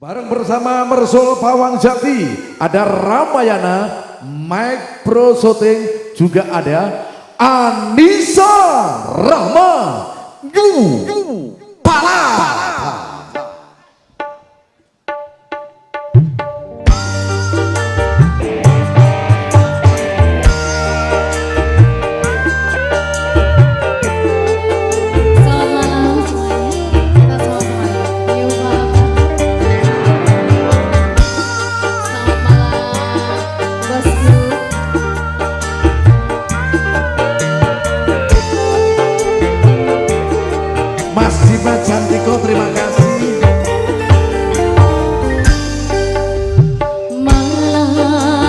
Bareng bersama Mersul Pawang Jati, ada Ramayana, Mike Pro Shooting, juga ada Anissa Rahma Gu Pala. Mas Dimas Cantiko, terima kasih. Malam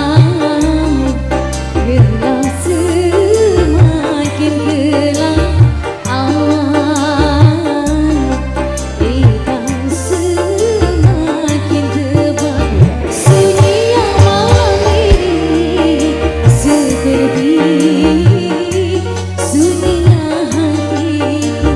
gelap semakin gelap, awan hitam semakin tebal. Sunyi yang malam ini seperti sunyinya hatiku.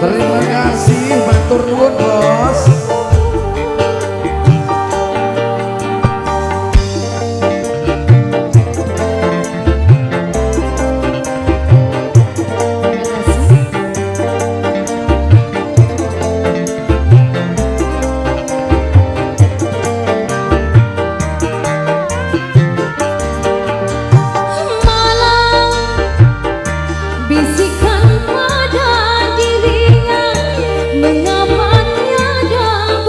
Terima kasih, matur nuwun bos. Bisikan pada dirinya, mengapa tiada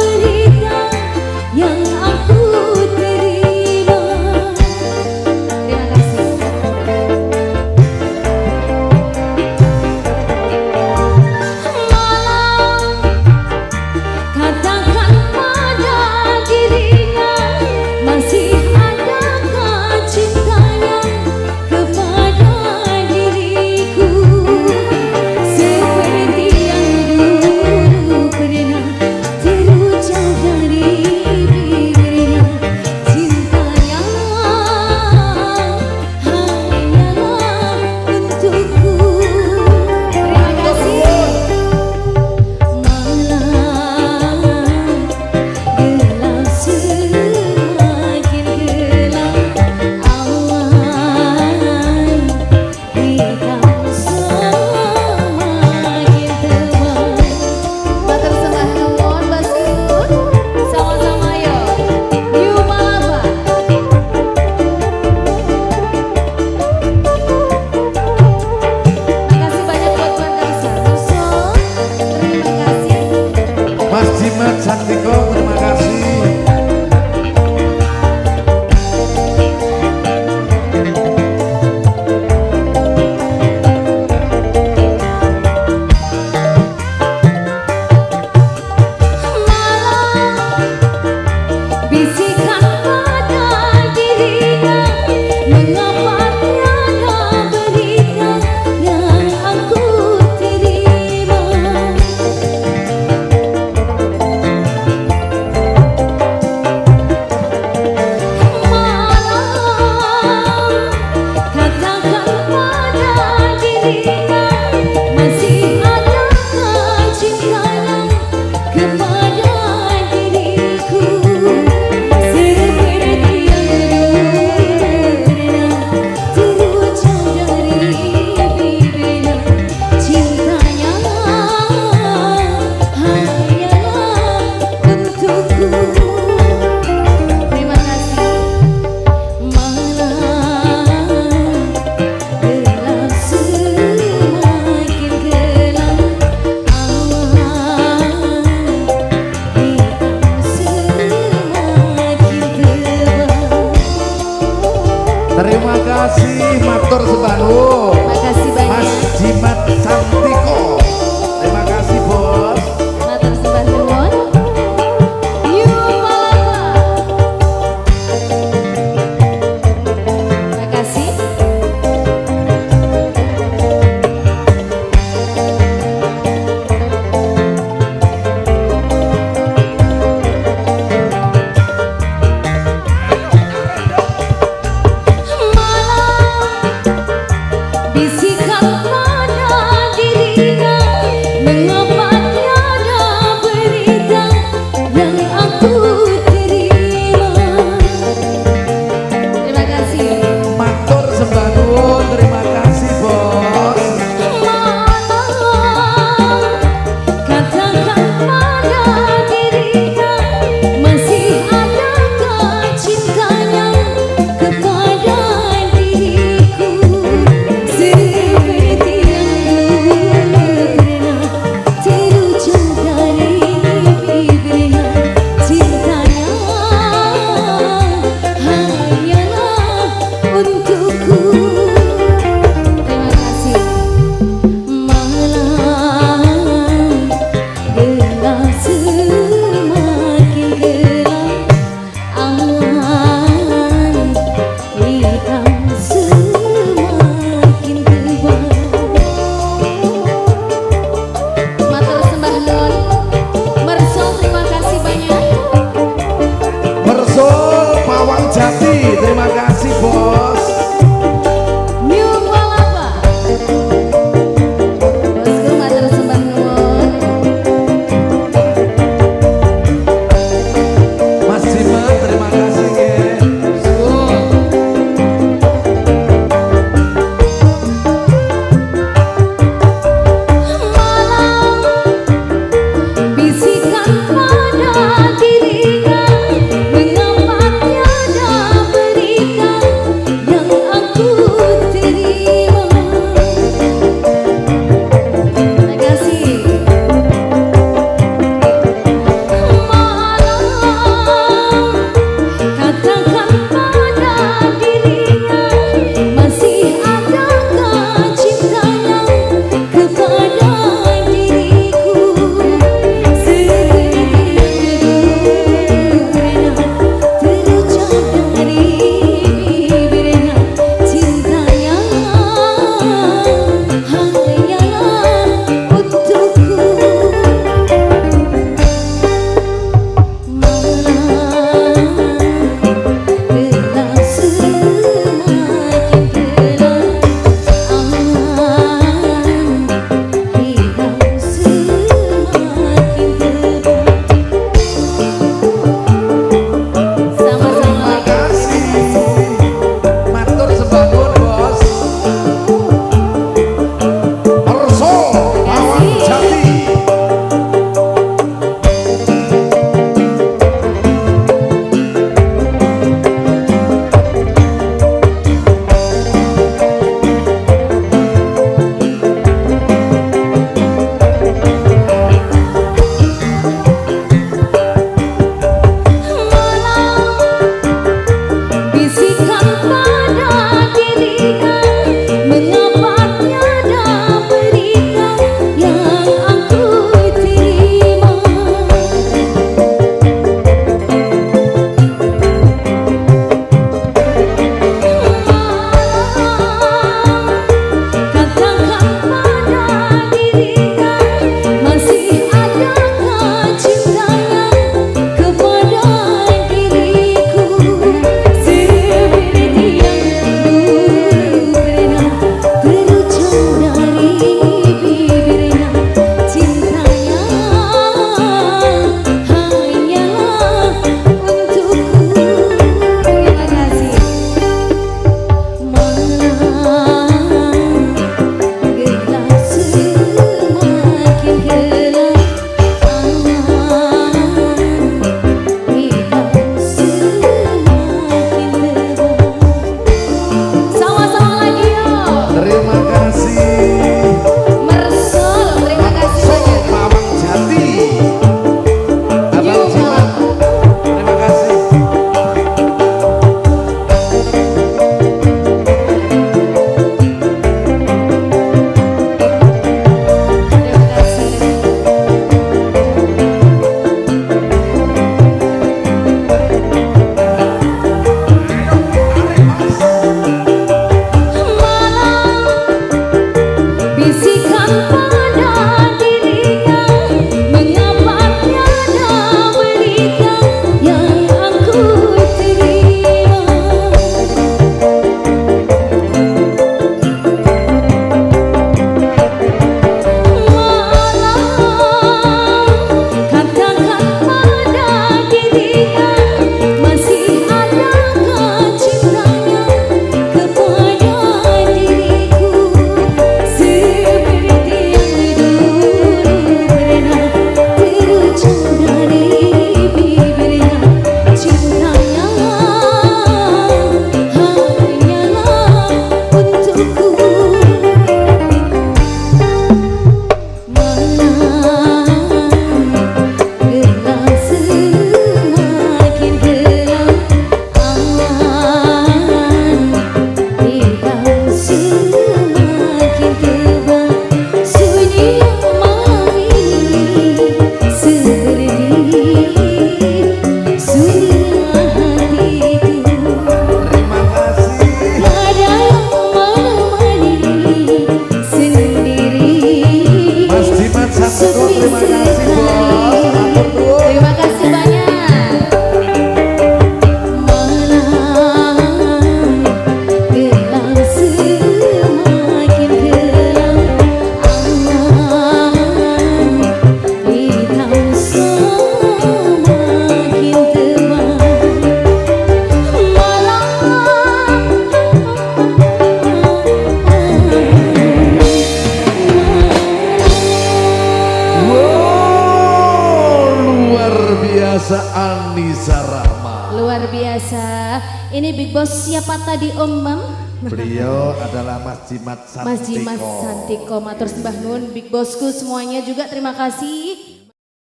Anissa Rahma. Luar biasa. Ini Big Boss siapa tadi Om Mam? Beliau adalah Mas Jimat Santiko. Mas Jimat Santiko, matur sembah nun. Big Bossku semuanya juga terima kasih.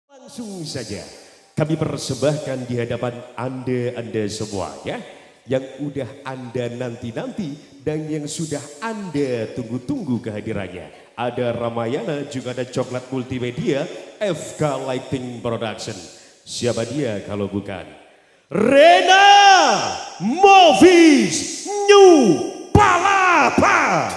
Langsung saja kami persembahkan di hadapan Anda semua ya, yang udah Anda nanti-nanti dan yang sudah Anda tunggu-tunggu kehadirannya. Ada Ramayana, juga ada Coklat Multimedia, FK Lighting Production. Siapa dia kalau bukan Rena Movies New Palapa.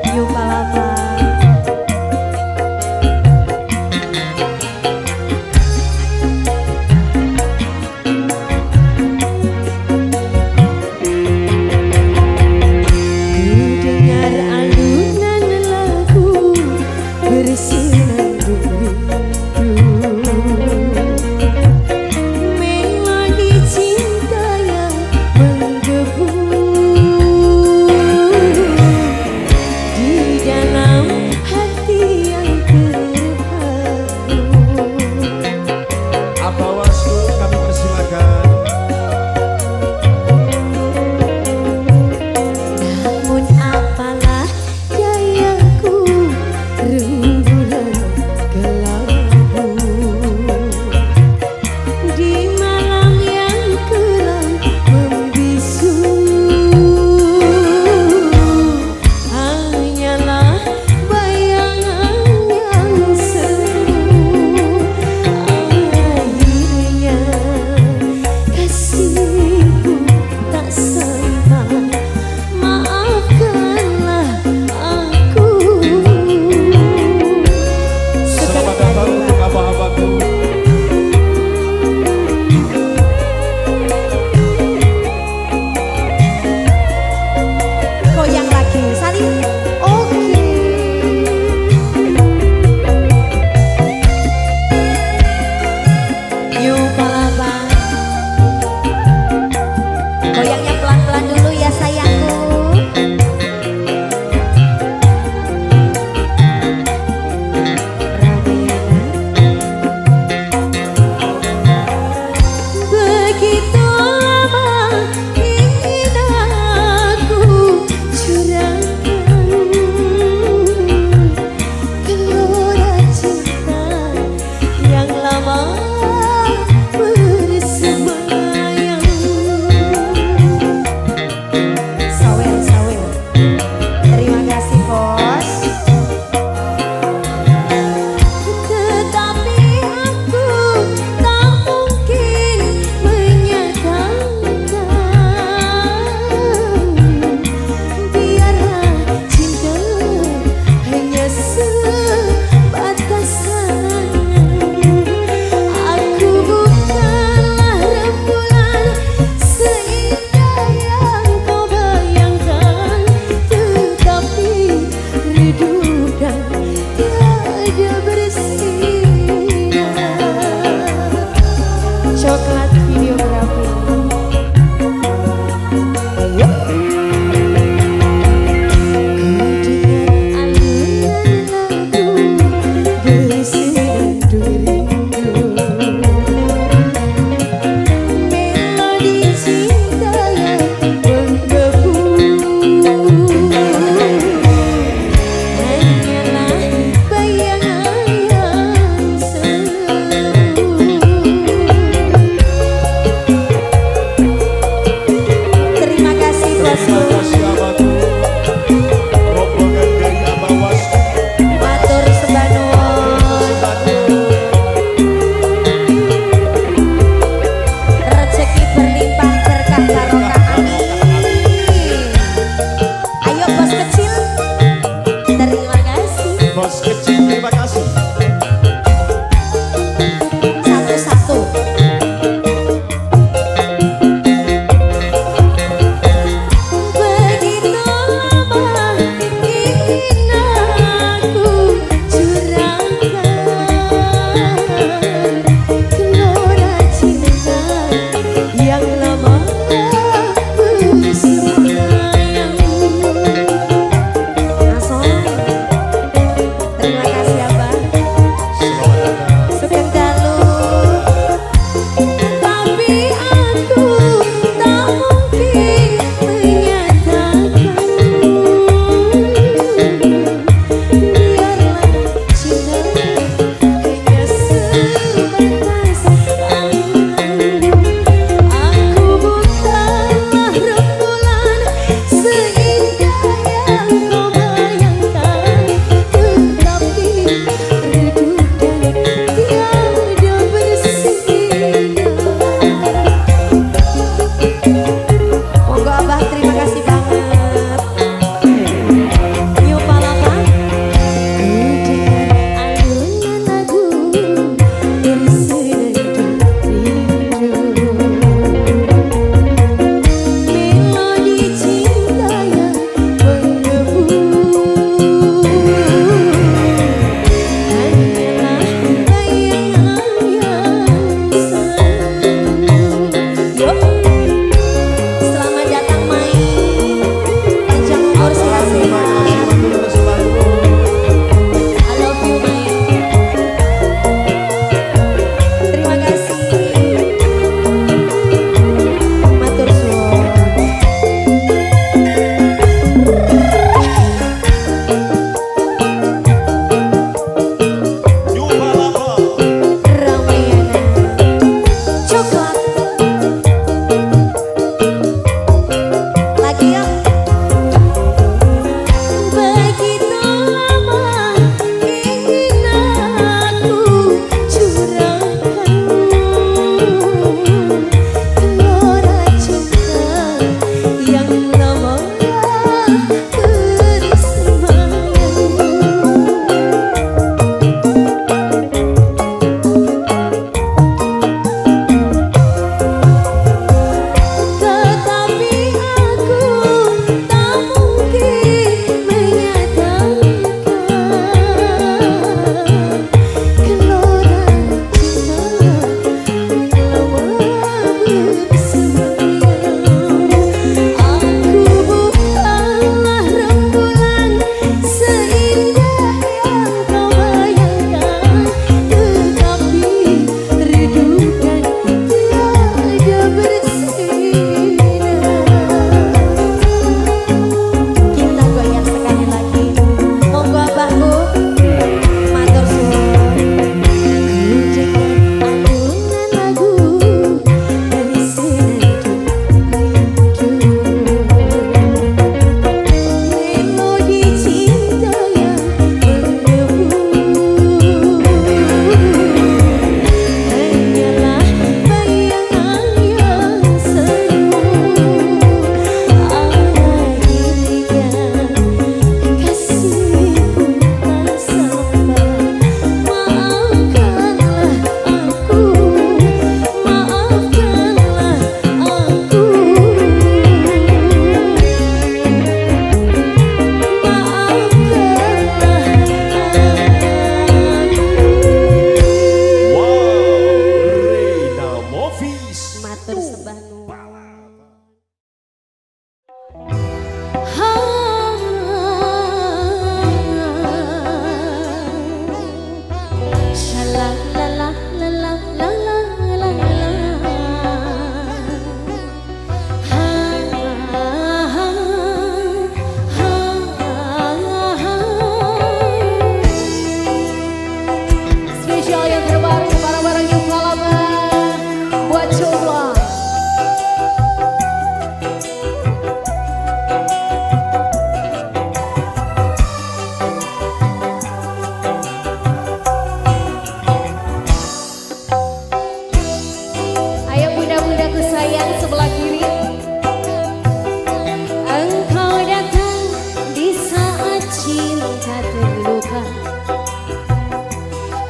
New Palapa.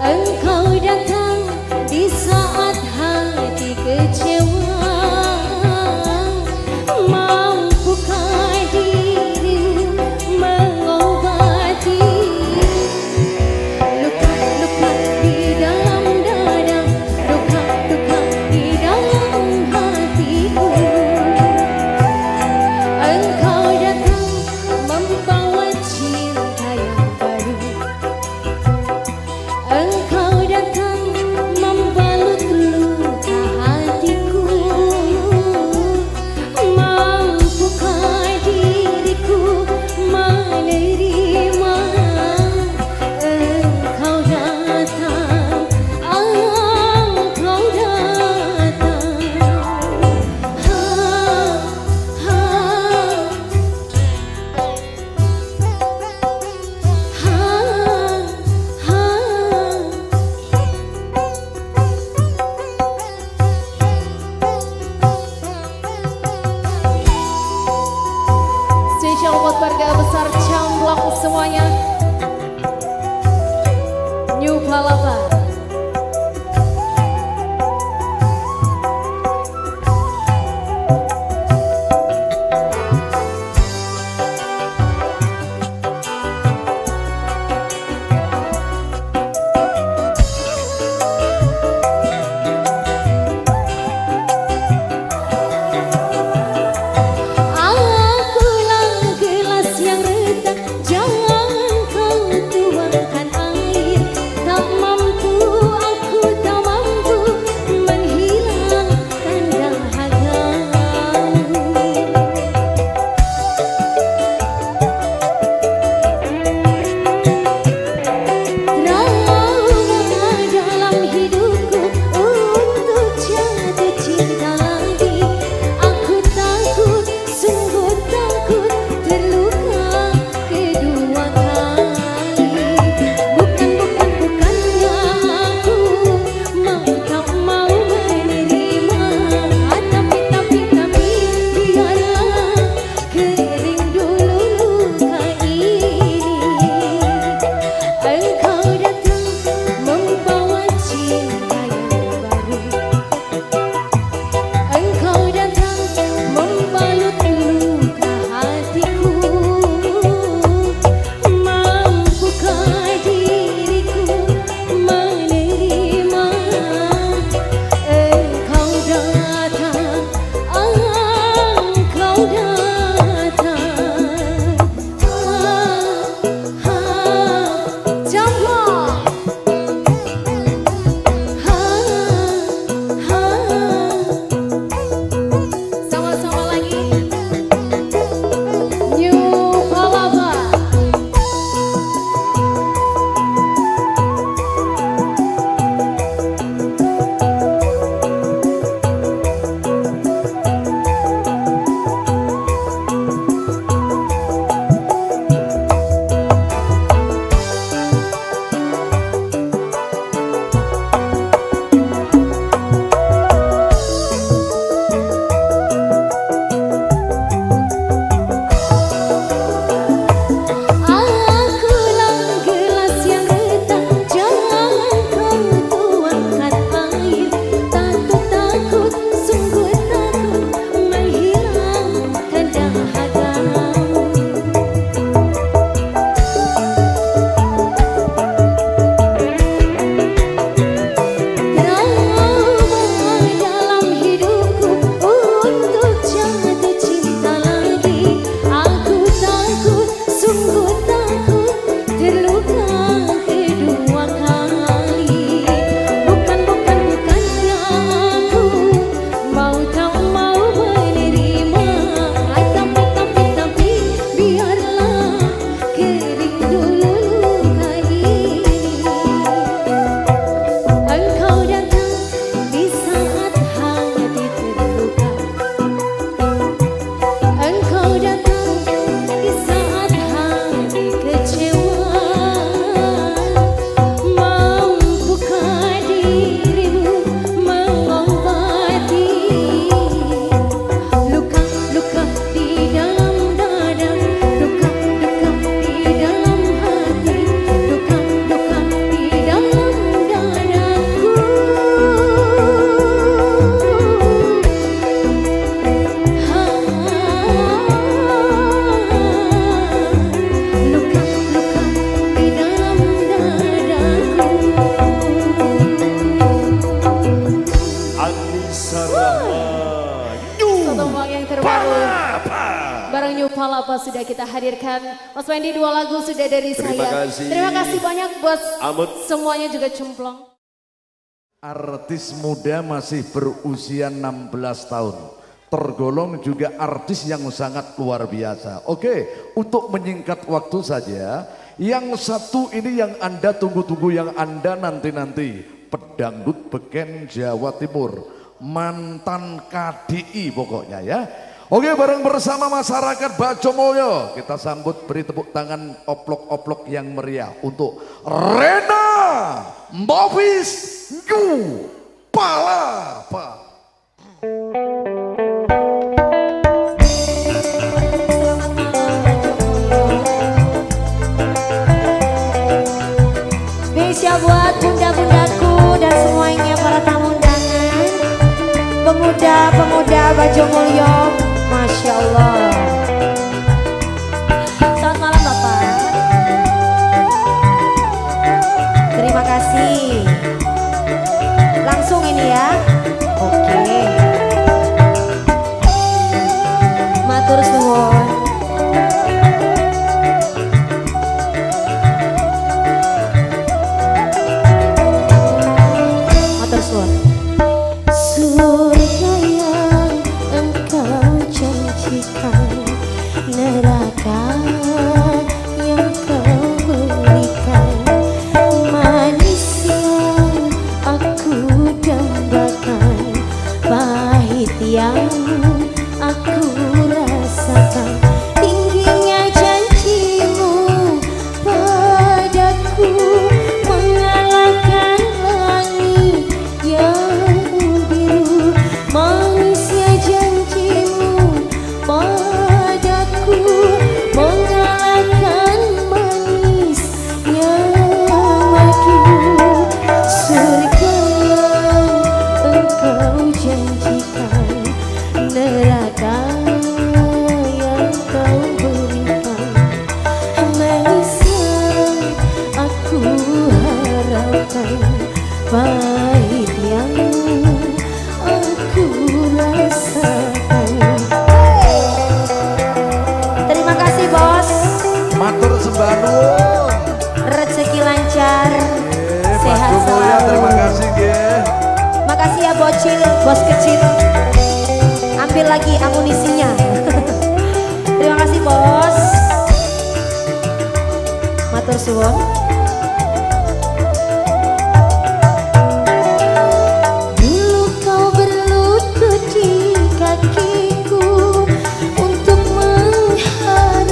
Engkau datang di saat hati kecewa. Mampukah dirimu mengobati luka-luka di dalam dada, luka-luka di dalam hatiku. Engkau datang membawa cinta yang baru. Engkau datang membalut luka hatiku. Mampukah diriku menerima engkau datang, engkau datang. Spesial buat keluarga besar Camblong semuanya. New Palapa. Akulah gelas yang retak, jangan kau tuangkan air. Tak mampu Palapa sudah kita hadirkan. Mas Wendy 2 lagu sudah dari Terima saya. kasih. Terima kasih banyak buat Amut. semuanya juga cemplong. Artis muda masih berusia 16 tahun. Tergolong juga artis yang sangat luar biasa. Oke, untuk menyingkat waktu saja, yang satu ini yang Anda tunggu-tunggu, yang Anda nanti-nanti. Pedangdut Beken Jawa Timur, mantan KDI pokoknya ya. Oke, bareng bersama masyarakat Bajomulyo kita sambut, beri tepuk tangan oplok-oplok yang meriah untuk Rena Mbobis Yu Palapa. Spesial buat bunda-bundaku dan semuanya para tamu undangan, pemuda-pemuda Bajomulyo, Masya Allah. Selamat malam Bapak. Terima kasih. Langsung ini ya. Oke. Matur suwun. Surga yang engkau janjikan, neraka yang kau berikan, manis yang aku dambakan, pahit yang aku rasakan, tingginya janjimu padaku mengalahkan langit yang biru, manisnya janjimu padaku mengalahkan manis yang madu. Surga yang engkau janjikan, neraka yang kau berikan, manis yang aku harapkan, pahit yang aku rasakan. Terima kasih bos, Matur sembah nuwun. rezeki lancar, sehat Bajomulyo, selalu. terima kasih nggih. Makasih ya bocil, bos kecil. Ambil lagi amunisinya. Terima kasih bos. Matur suwun. Dulu kau berlutut di kakiku untuk mengharap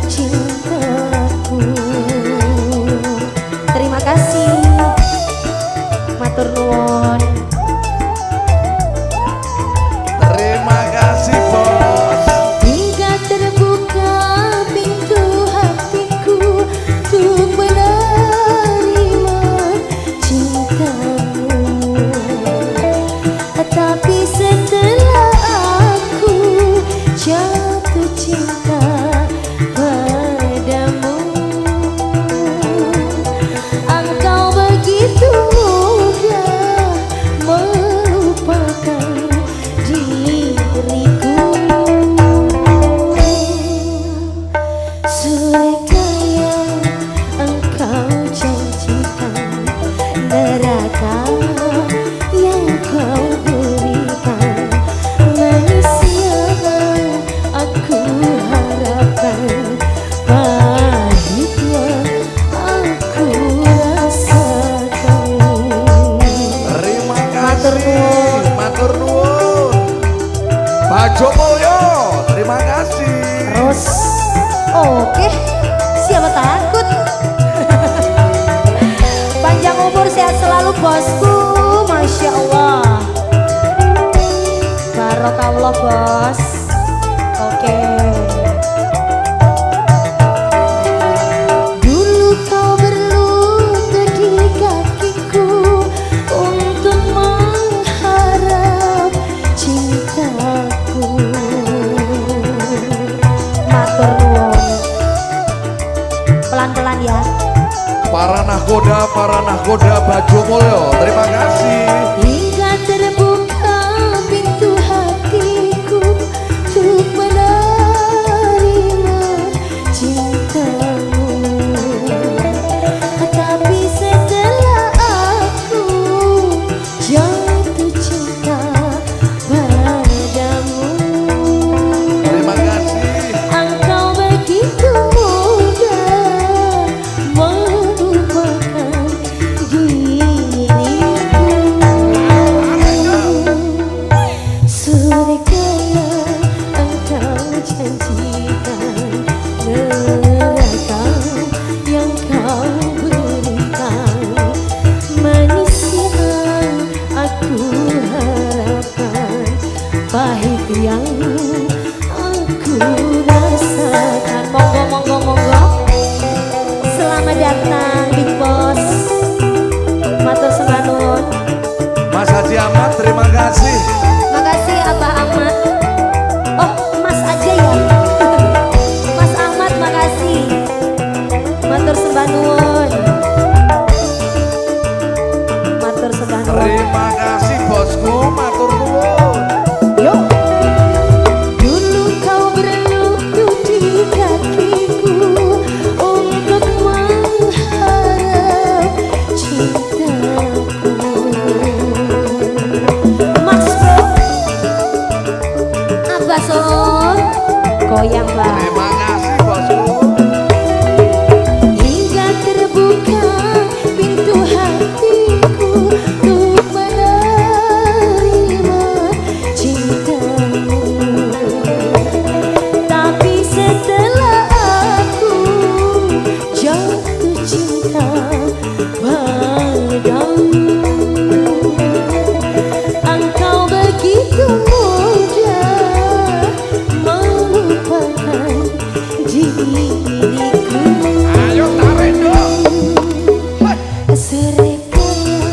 cintaku. Terima kasih. Matur nuwun. Terima kasih bos. Hingga terbuka pintu hatiku untuk menerima cintamu. Tapi setelah aku jatuh cinta padamu, engkau begitu mudah melupakan diriku. Surga yang engkau janjikan, neraka yang kau berikan, manis yang aku harapkan, pahit yang aku rasakan. Terima Matur kasih. nuwun. Matur nuwun. Bajomulyo, terima kasih. Terus, oke, siapa takut? Panjang umur, sehat selalu bosku, Masya Allah. Barokallah bos. Oke. Dulu kau berlutut di kakiku untuk mengharap cintaku. Matur nuwun. Pelan-pelan ya. Para nahkoda Bajomulyo, terima kasih. Hingga terbuka pintu hatiku untuk menerima terima kasih. Makasih Abah Ahmad. Oh, Mas aja ya. Mas Ahmad makasih. Matur sembah nuwun. Matur sembah nuwun. Terima kasih bosku, matur nuwun. Yuk. Dulu kau berlutut di kakiku untuk mengharap cintaku. Mas Bro, Abah Son, goyang Mbak. Terima kasih bosku. Hingga terbuka pintu hatiku untuk menerima cintamu. Tapi setelah aku jatuh cinta padamu, engkau begitu mudah melupakan diriku. Ayo tarik dong. Serekatnya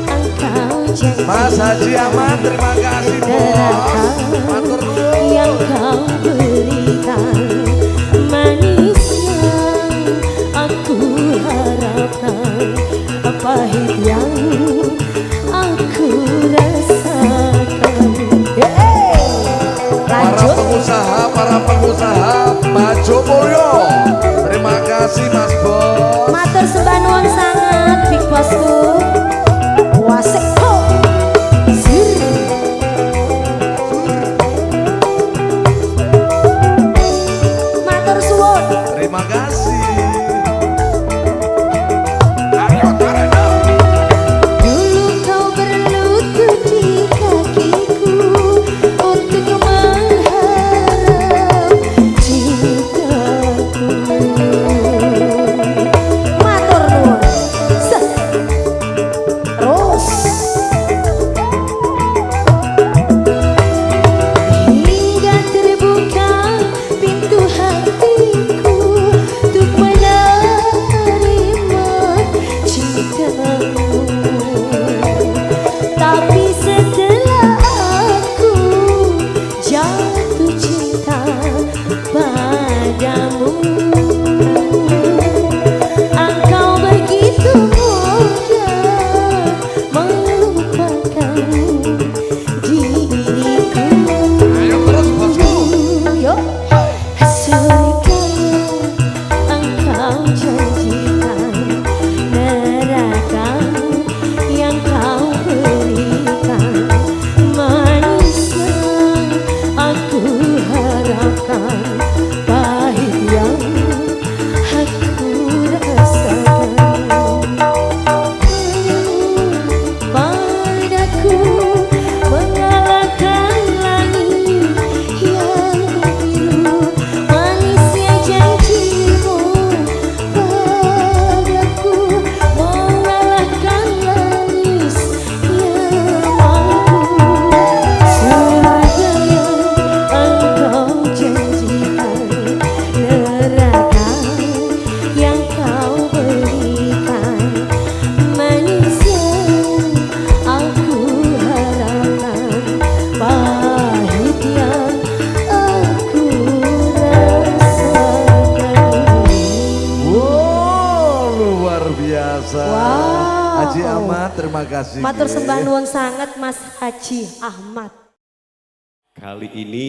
engkau janji Mas Haji Ahmad, terima kasih bos. Matur nuwun. yang kau berikan, manis yang aku harapkan, pahit yang aku rasakan. Para pengusaha Majoboyo, terima kasih Mas Bos. Matur sembah nuwun sangat Big Bosku. Wasek kok. Zir. Matur suwun. Terima kasih. Ayo tarik dong. Dulu kau berlutut di kakiku untuk mengharap cintaku. Matur nuwun. Set. Terus. Hingga terbuka pintu hatiku untuk menerima cintamu. Tapi setelah aku jatuh cinta padamu, engkau begitu mudah melupakan diriku. Ayo terus bosku. Yuk. Seringkali engkau janjikan neraka yang kau berikan, manis yang aku harapkan, pahit yang aku rasakan. Padaku mengalahkan langit yang biru, manisnya janjimu. Padaku mengalahkan langit yang mampu, surga yang engkau janjikan, neraka yang kau berikan, manis yang aku harapkan, pahit yang aku rasakan. Wow, luar biasa. Wow. Haji Ahmad, terima kasih. Matur Ge. sembah nuwun sangat Mas Haji Ahmad. Kali ini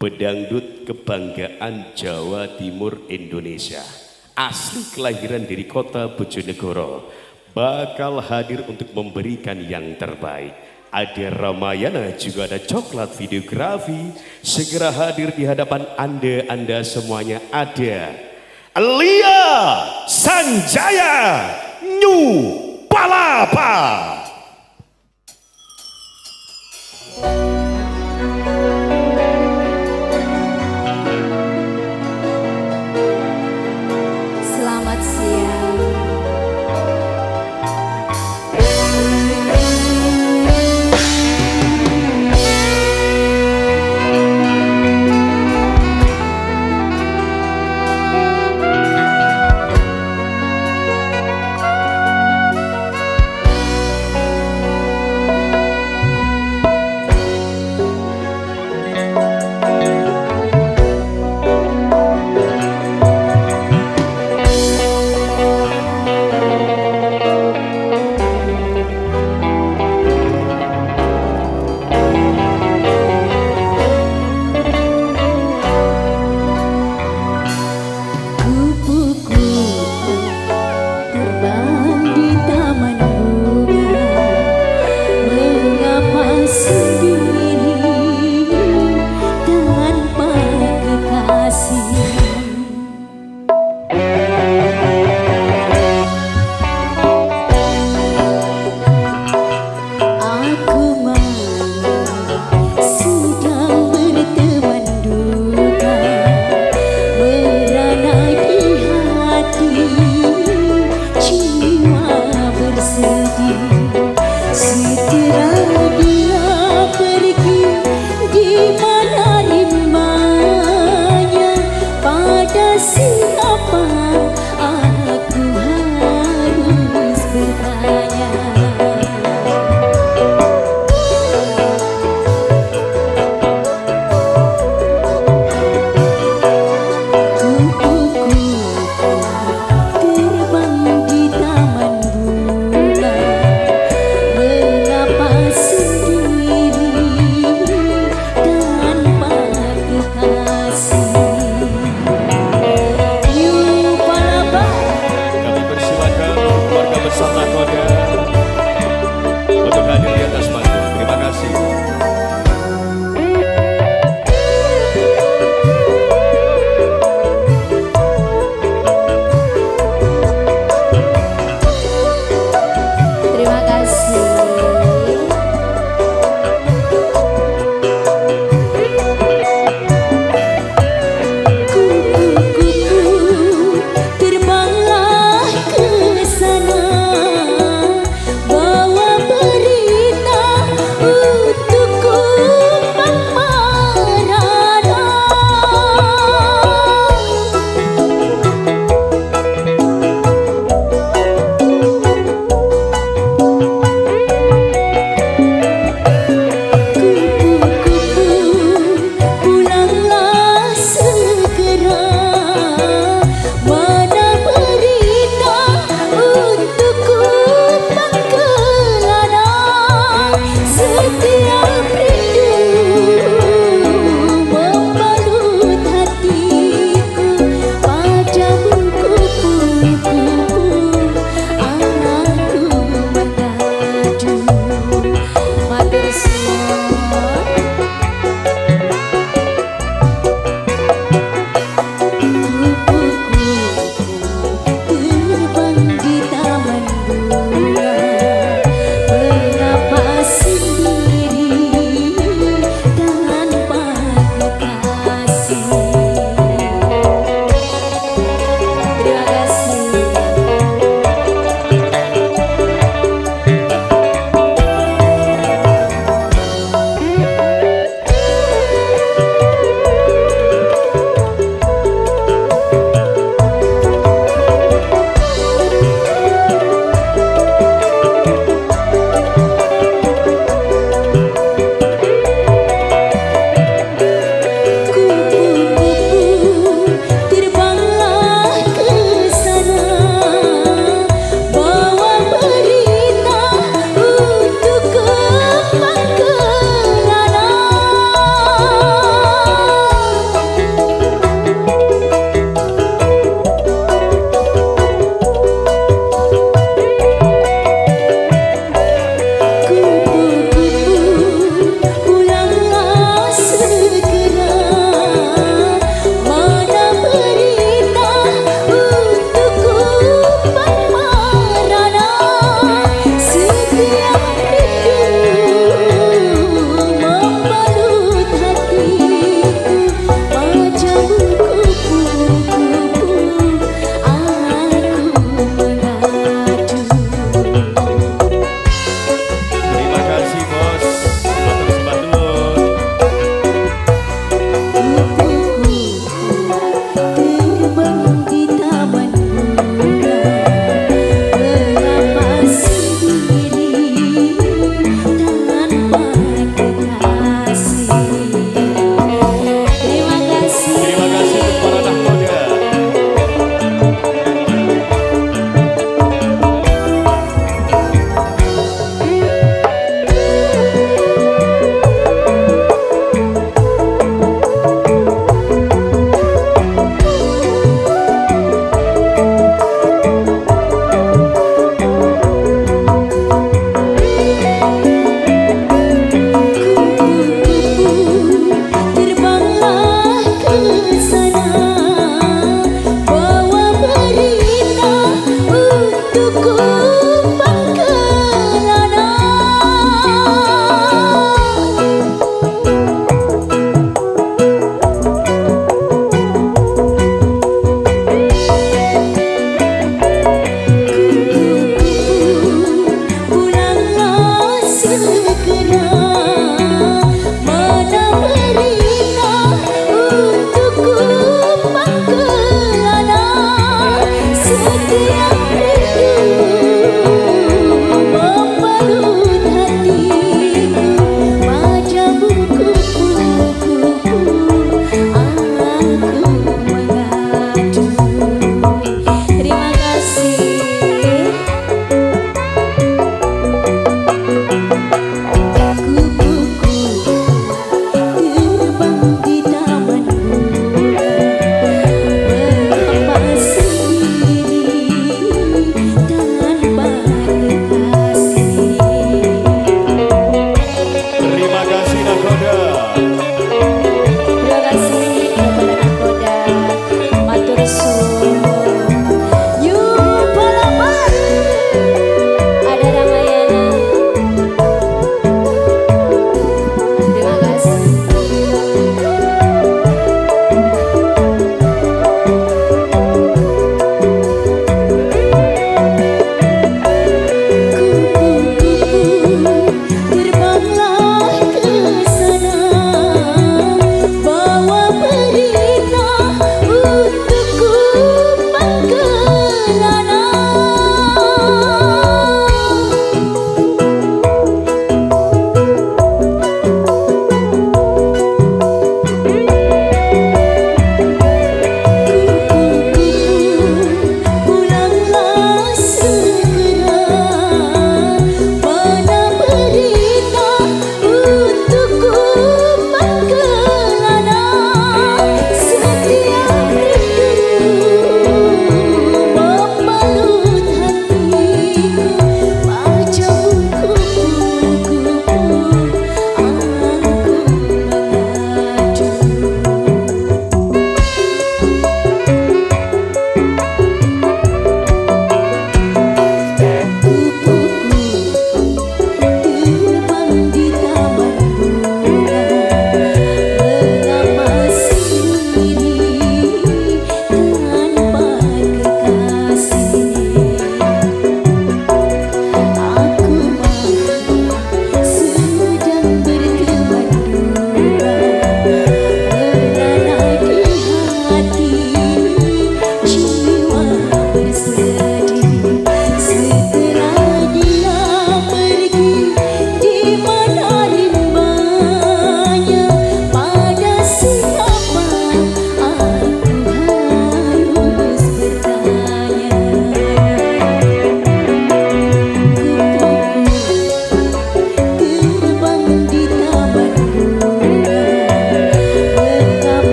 pedangdut kebanggaan Jawa Timur Indonesia, asli kelahiran dari kota Bojonegoro, bakal hadir untuk memberikan yang terbaik. Ada Ramayana, juga ada Coklat Videografi. Segera hadir di hadapan Anda semuanya. Ada Lia Sanjaya New Palapa. Selamat siang.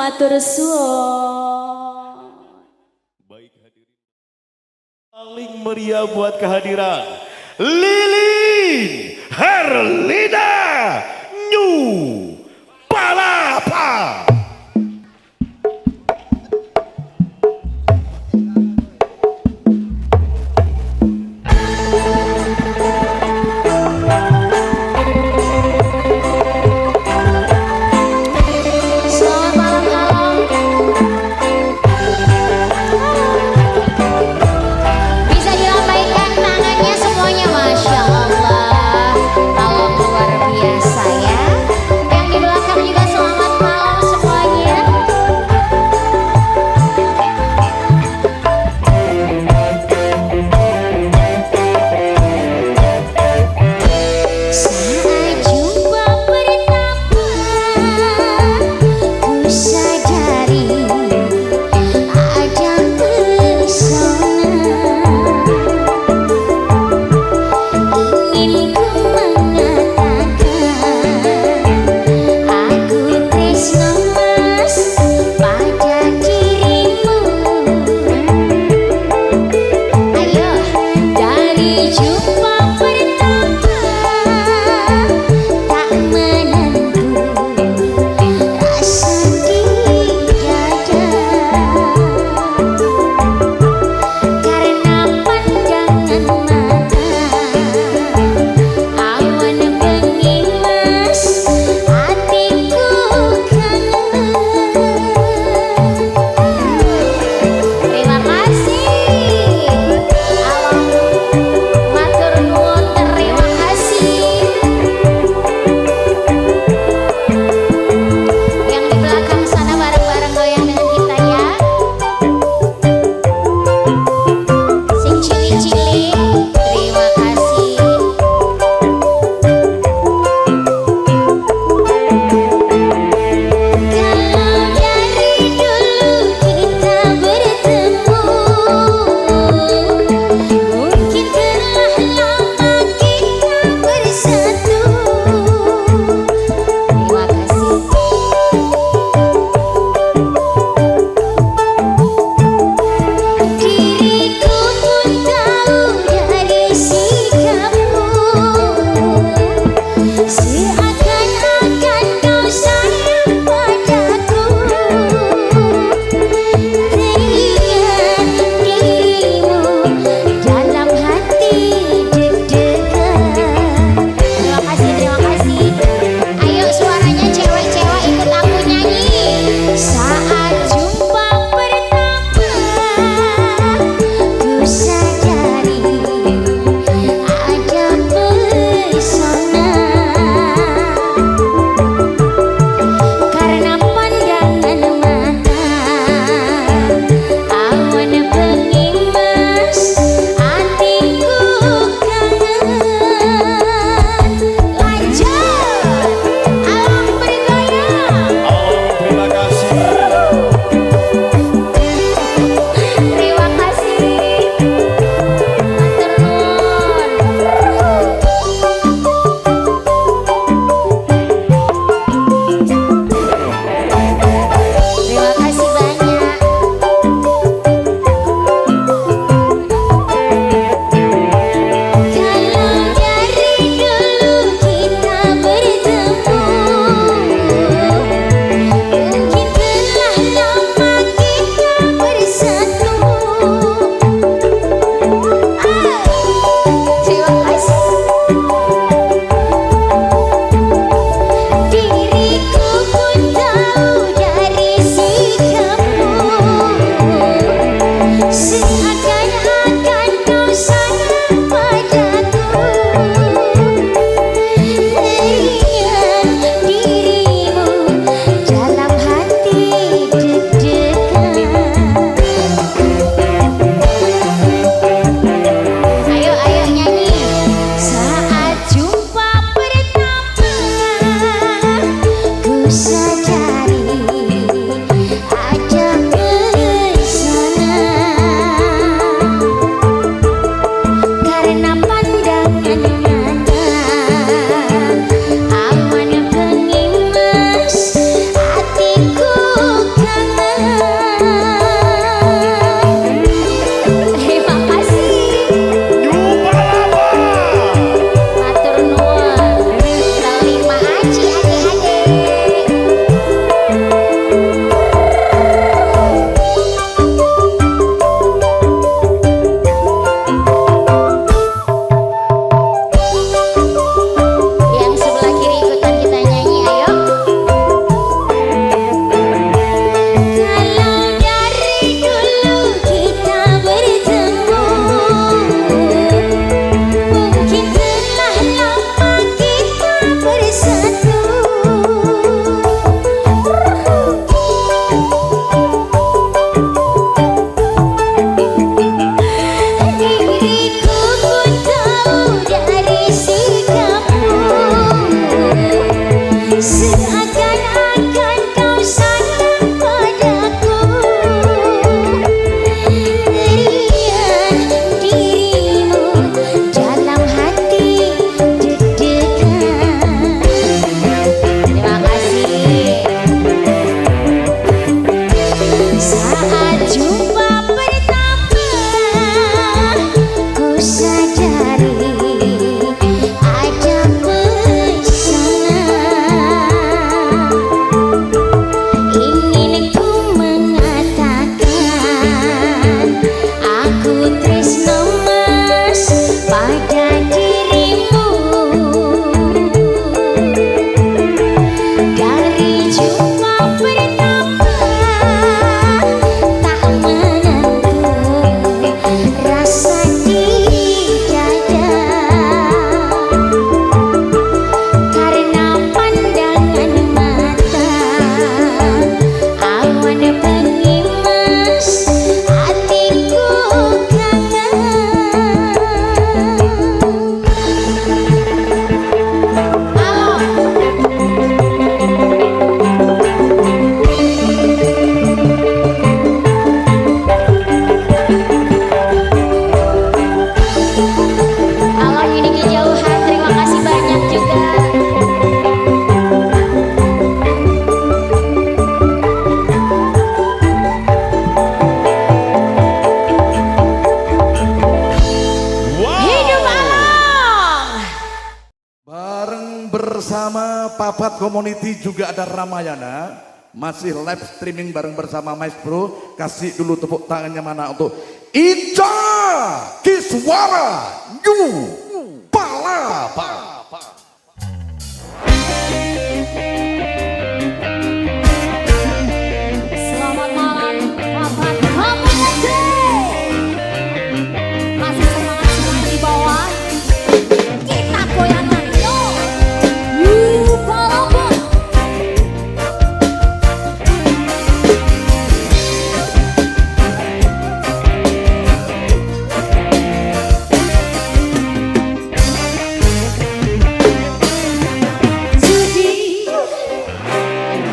matur suwun. Baik hadirin. Paling meriah buat kehadiran Lilin Herlina New Palapa. Selamat malam bisa dilambaikan tangannya semuanya, Masya Allah. Alam luar biasa ya. Yang di belakang juga selamat malam semua. Papat Community juga ada Ramayana, masih live streaming bareng bersama Mas Bro. Kasih dulu tepuk tangannya mana untuk Ica Kiswara New Palapa. Selamat malam Papat Community. Masih semangat semua di bawah. Kita goyangkan yo. Palapa. Judi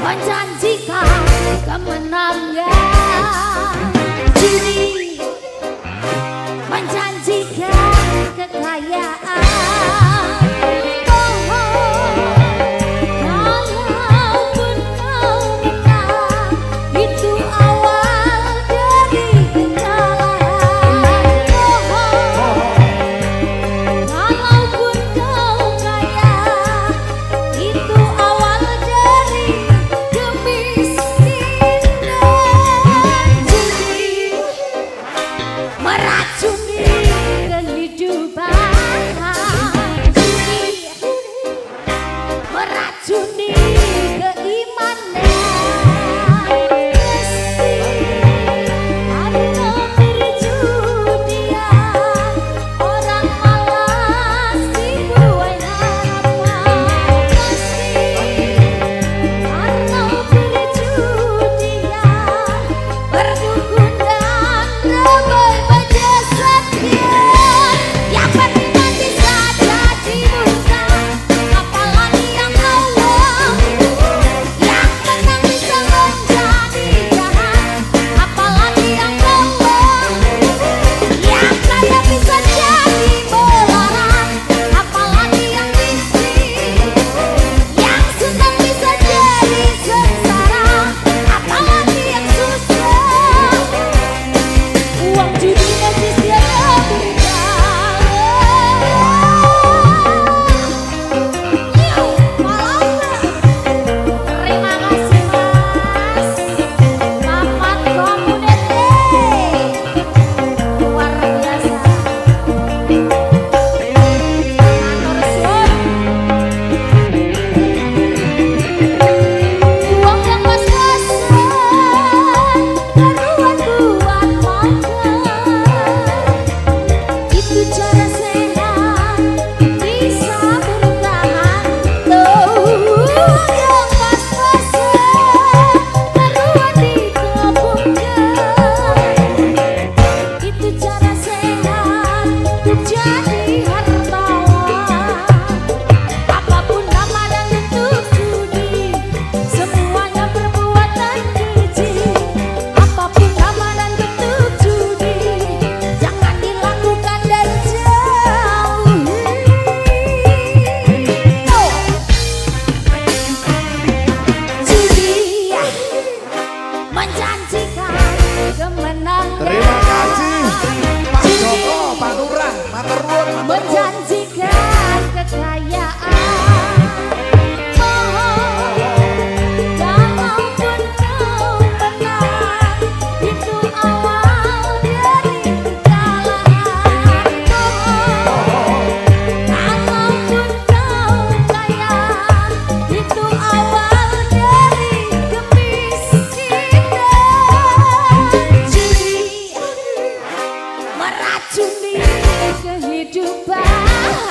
menjanjikan kemenangan. Judi menjanjikan kekayaan. Kalaupun kau menang, itu awal dari kekalahan. Kalaupun kau kaya, itu awal dari kemiskinan. Judi meracuni kehidupan. Judi meracuni keimanan. Mesti ada perjudian, orang malas dibuai harapan. Mesti ada perjudian, berdukun dan ramai baca sekian. Yang penting nanti saja dibuka, apalagi yang awam. Yang menang bisa menjadi jahat, apalagi yang bohong. Yang kaya bisa jadi melarat, apalagi yang miskin. Yang senang bisa jadi sengsara, apalagi yang susah. Uang judi nanti tiada Terima kasih Mas Papat Community, luar biasa. Matur suwun. Uang yang pas-pasan, karuan buat makan. Itu cara sehat bisa bertahan. Uang yang pas-pasan, karuan ditabungkan. Itu cara sehat untuk jadi hartawan. Apapun nama dan bentuk judi, semuanya perbuatan keji. Apapun nama dan bentuk judi, jangan dilakukan dan jauhi. Judi menjanjikan kemenangan. Terima kasih Pak Joko, Pak Lurah, matur nuwun, matur nuwun. Menjanjikan kekayaan. Kalaupun kau menang, itu awal dari kekalahan. Kalaupun kau kaya, itu awal dari kemiskinan. Judi meracuni kehidupan.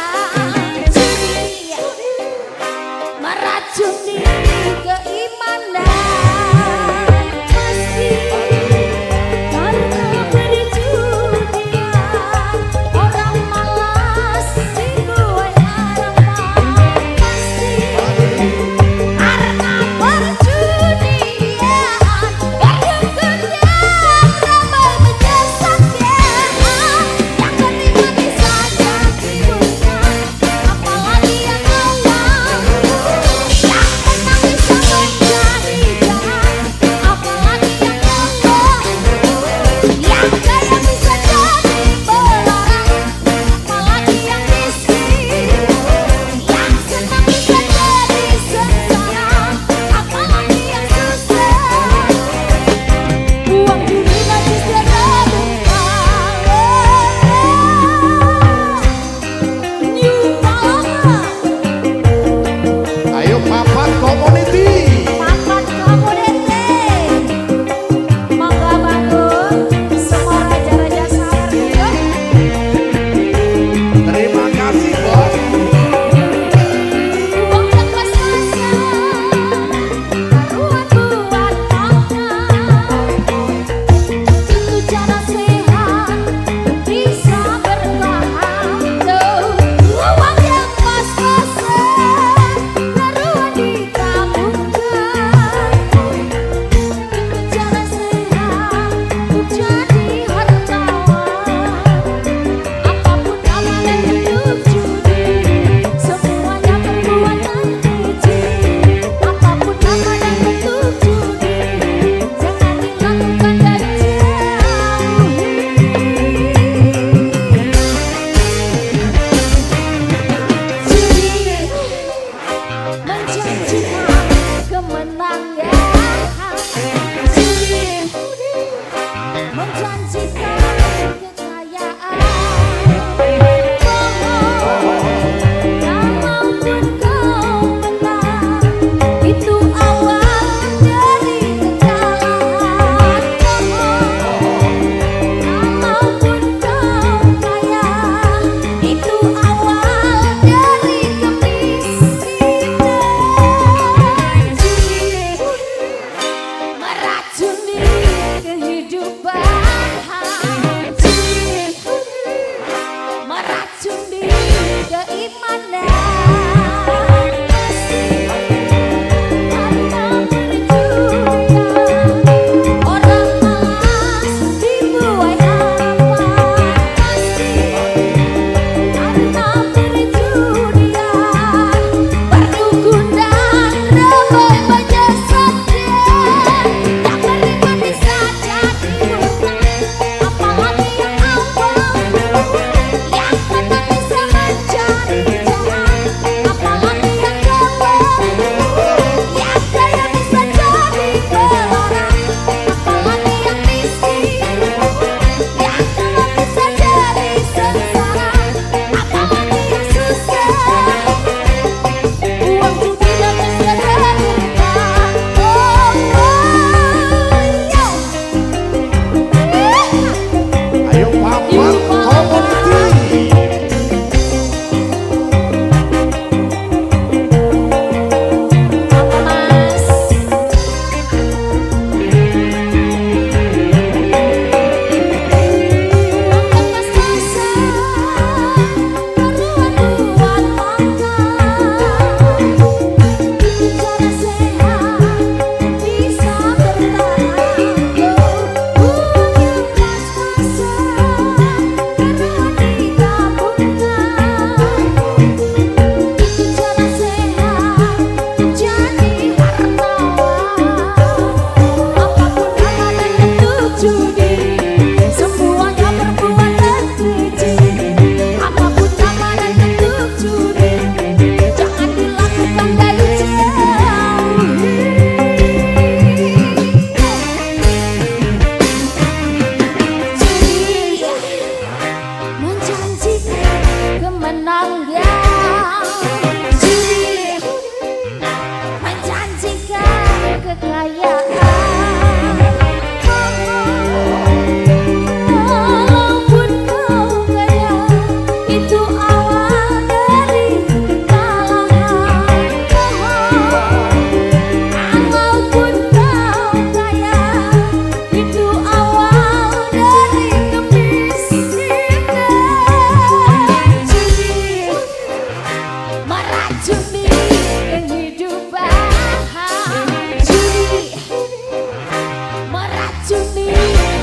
racuni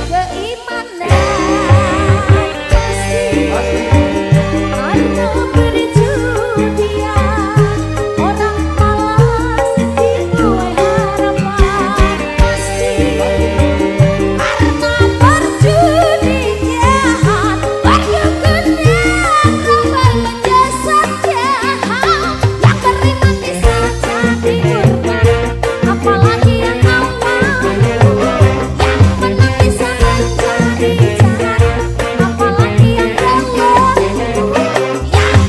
keimanan kasih karena perjudian orang malas dituai harapan kasih karena perjudian perjudian ramai menjasa jahat yang kering mati saja diurban apalagi yang awal yang menang bisa menjadi jahat apalagi yang gelap yang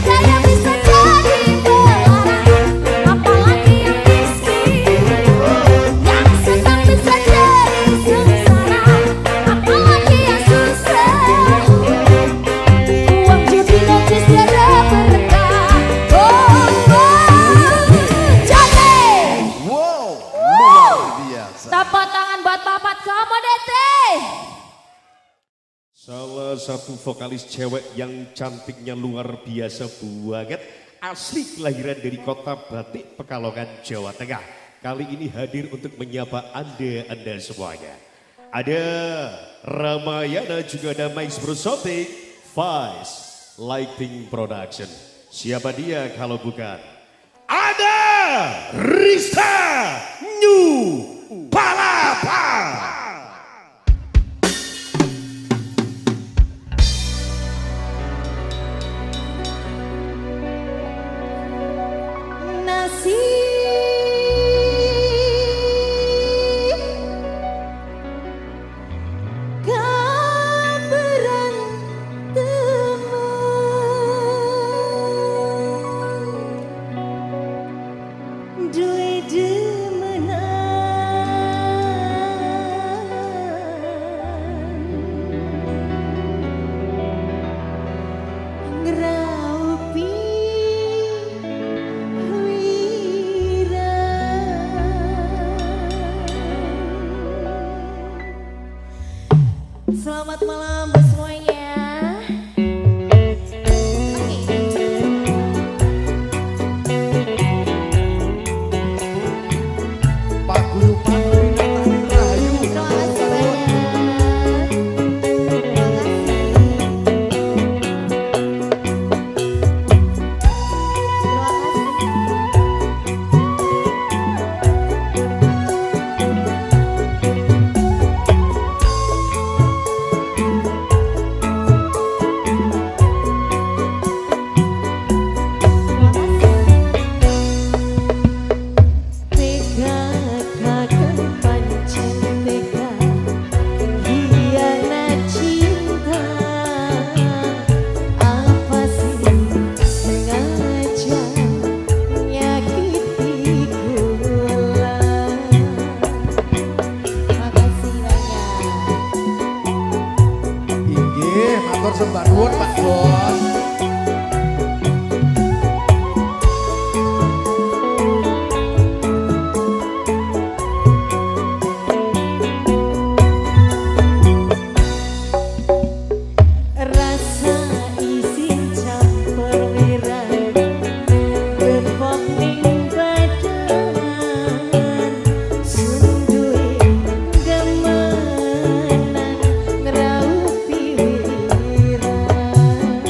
kaya bisa jadi pelarang apalagi yang miskin yang senang bisa jadi sengsara apalagi yang susah uang judi najis tiada berkah jadi Wow, luar biasa. Tepuk tangan buat Papat Komoditi. Salah satu vokalis cewek yang cantiknya luar biasa banget. Asli kelahiran dari kota Batik, Pekalongan, Jawa Tengah. Kali ini hadir untuk menyapa Anda semuanya. Ada Ramayana, juga ada Mike Brusotik, Vice Lighting Production. Siapa dia kalau bukan? Ada Rista New Palapa. nasi kabaran teman duwe demenan ngeraupi selamat malam buat semuanya. Pak Guru Panggung Rahayu. Terima kasih banyak. Terima kasih. Inggih, matur sembah nuwun Pak Bos. Rasa isin campur wirang gepok ning badan sundui demenan ngraupi wirang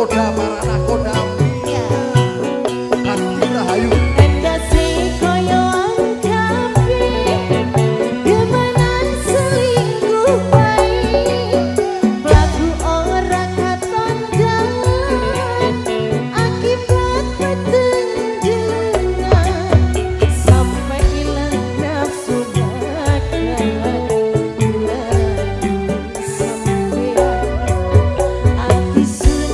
nakoda para nakoda Hati Rahayu Endase koyo angkapi Gemanan selingkuh baik Pelaku orang katon dalan Akibat pertunjukan Sampai hilang nafsu makan Sampai hati sun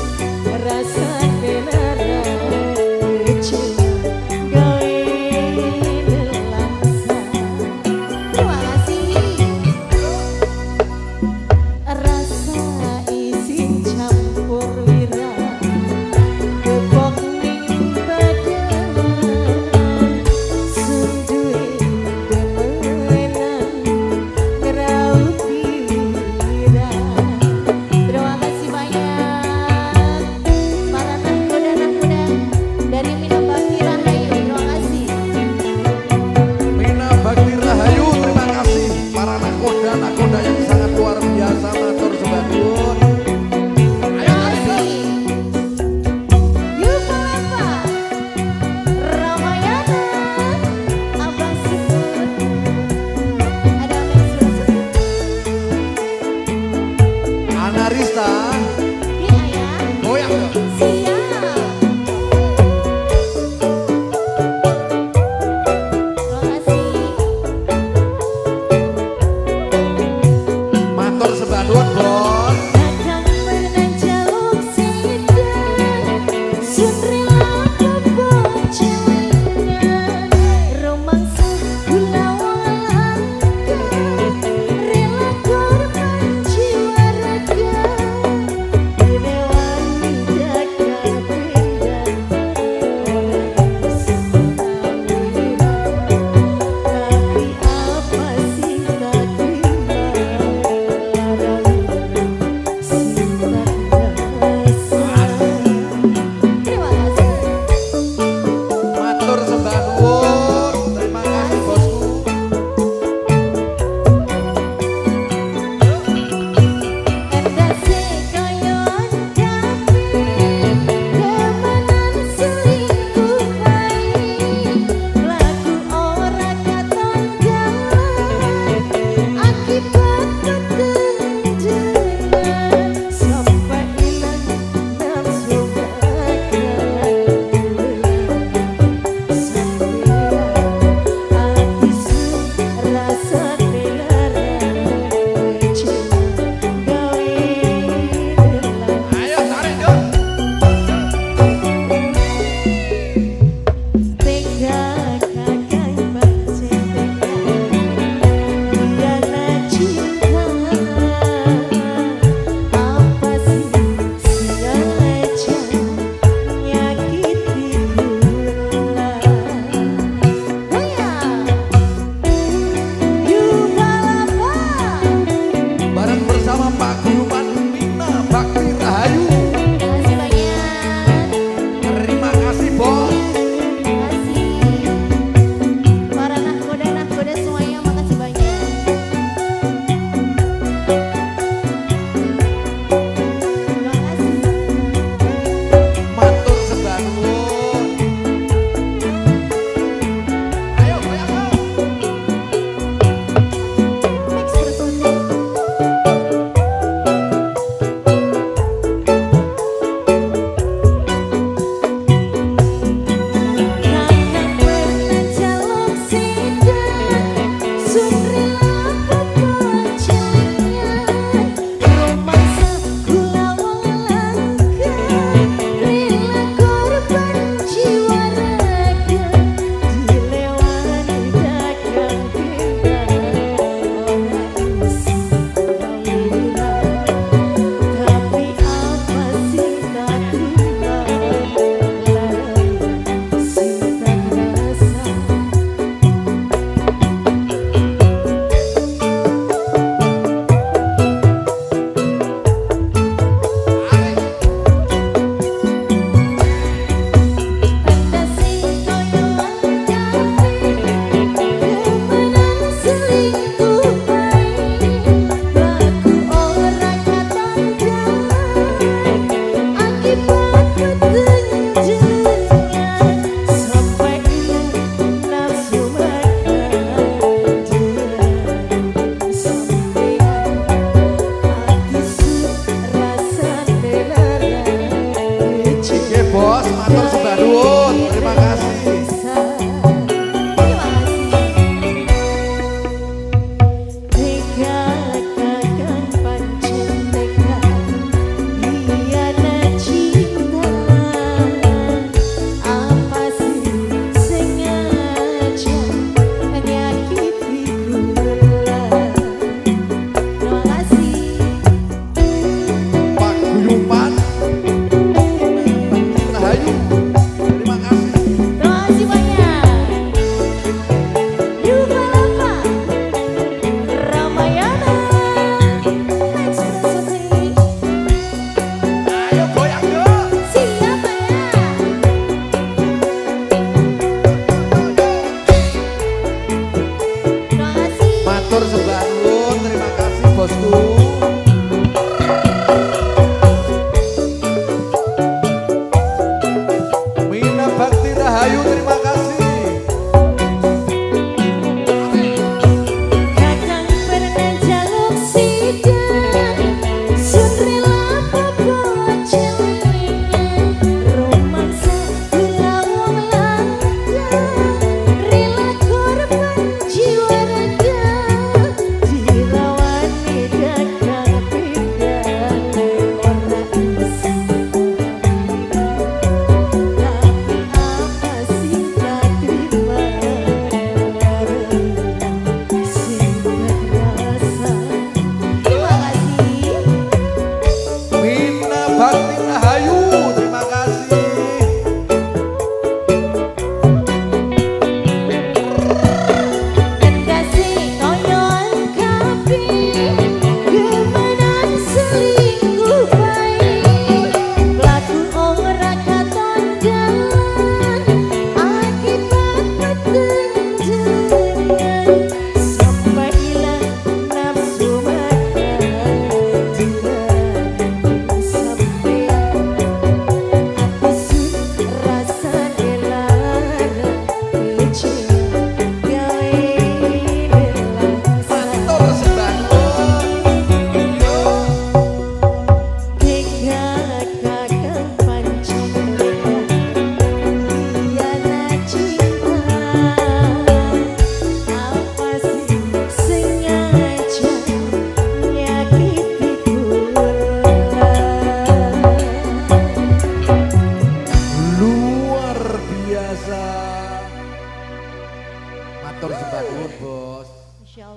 Matur sembah nuwun, Bos. Insyaallah.